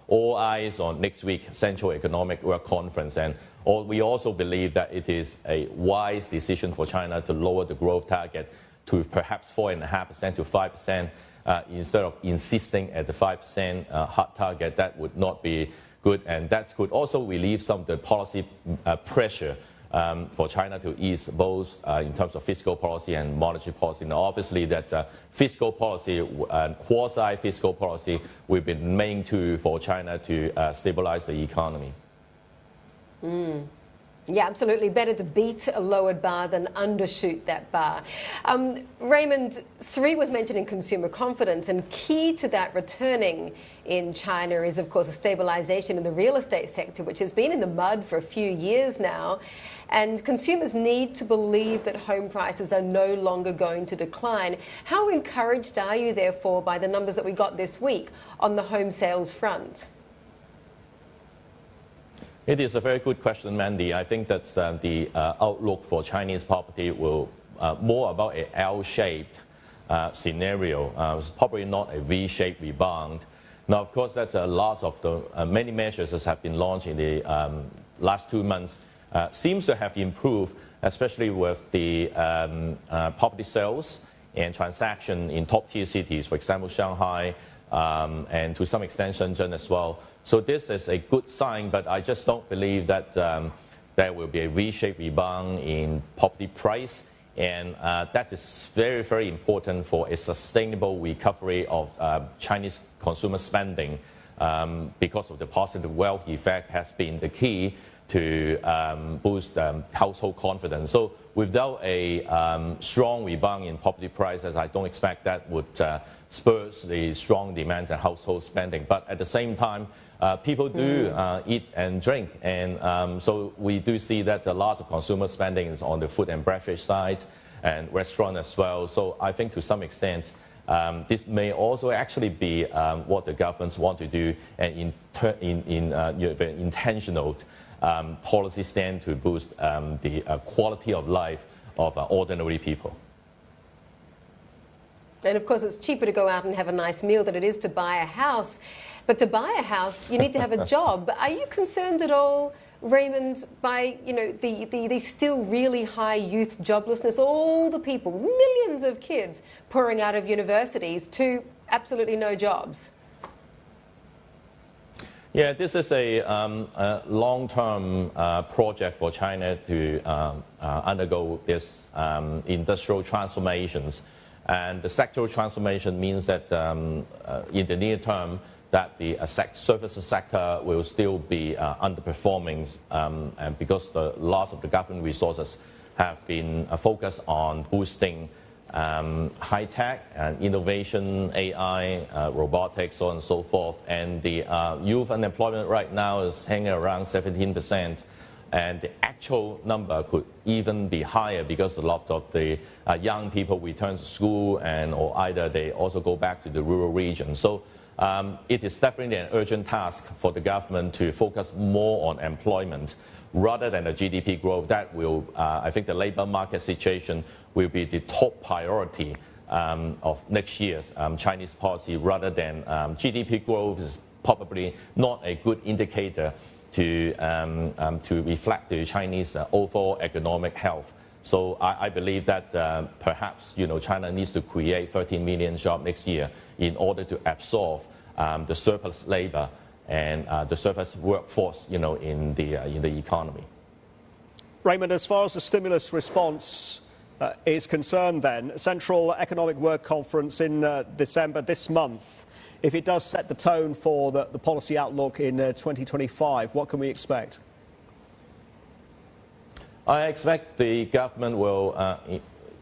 all eyes on next week Central Economic Work Conference, and we also believe that it is a wise decision for China to lower the growth target to perhaps 4.5% to 5%, instead of insisting at the 5% hard target. That would not be good, and that could also relieve some of the policy pressure for China to ease both in terms of fiscal policy and monetary policy. Now, obviously, that fiscal policy and quasi-fiscal policy will be the main tool for China to stabilize the economy. Yeah, absolutely. Better to beat a lowered bar than undershoot that bar. Raymond, Sri was mentioning consumer confidence, and key to that returning in China is, of course, a stabilization in the real estate sector, which has been in the mud for a few years now. And consumers need to believe that home prices are no longer going to decline. How encouraged are you, therefore, by the numbers that we got this week on the home sales front? It is a very good question, Mandy. I think that the outlook for Chinese property will more about an L-shaped scenario. It's probably not a V-shaped rebound. Now, of course, that lots of the many measures that have been launched in the last 2 months seems to have improved, especially with the property sales and transaction in top-tier cities, for example, Shanghai, and to some extent Shenzhen as well. So this is a good sign, but I just don't believe that there will be a V-shaped rebound in property price, and that is very, very important for a sustainable recovery of Chinese consumer spending, because of the positive wealth effect has been the key to boost household confidence. So without a strong rebound in property prices, I don't expect that would spur the strong demand and household spending. But at the same time, people do eat and drink, and so we do see that a lot of consumer spending is on the food and beverage side and restaurant as well. So I think to some extent, this may also actually be what the governments want to do, and intentional policy stand to boost the quality of life of ordinary people. And of course, it's cheaper to go out and have a nice meal than it is to buy a house. But to buy a house, you need to have a job. Are you concerned at all, Raymond, by the still really high youth joblessness, all the people, millions of kids pouring out of universities to absolutely no jobs? Yeah, this is a long-term project for China to undergo this industrial transformations. And the sectoral transformation means that in the near term, that the services sector will still be underperforming, and because the loss of the government resources have been focused on boosting high-tech and innovation, AI, robotics, so on and so forth. And the youth unemployment right now is hanging around 17%. And the actual number could even be higher because a lot of the young people return to school, or either they also go back to the rural region. So it is definitely an urgent task for the government to focus more on employment rather than the GDP growth. That will, I think the labor market situation will be the top priority of next year's Chinese policy, rather than GDP growth is probably not a good indicator to reflect the Chinese overall economic health. So I believe that perhaps China needs to create 13 million jobs next year in order to absorb the surplus labor and the surplus workforce in the economy. Raymond, as far as the stimulus response is concerned, then Central Economic Work Conference in December this month, if it does set the tone for the policy outlook in 2025, what can we expect? I expect the government will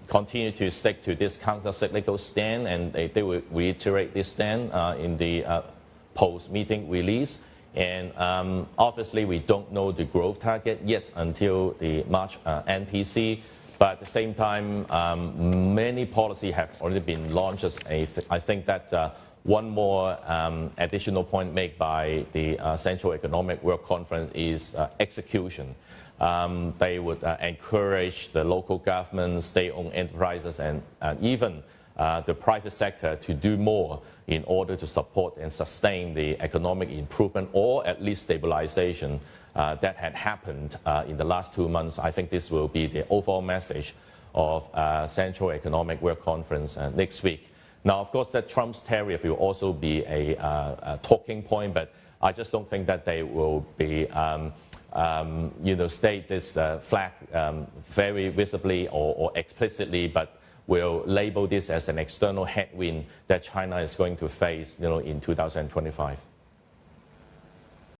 continue to stick to this counter-cyclical stand, and they will reiterate this stand in the post-meeting release. And obviously, we don't know the growth target yet until the March NPC. But at the same time, many policies have already been launched. I think that one more additional point made by the Central Economic Work Conference is execution. They would encourage the local governments, state-owned enterprises, and even the private sector to do more in order to support and sustain the economic improvement or at least stabilization that had happened in the last 2 months. I think this will be the overall message of Central Economic Work Conference next week. Now, of course, that Trump's tariff will also be a talking point, but I just don't think that they will be, state this flag very visibly or explicitly, but will label this as an external headwind that China is going to face, in 2025.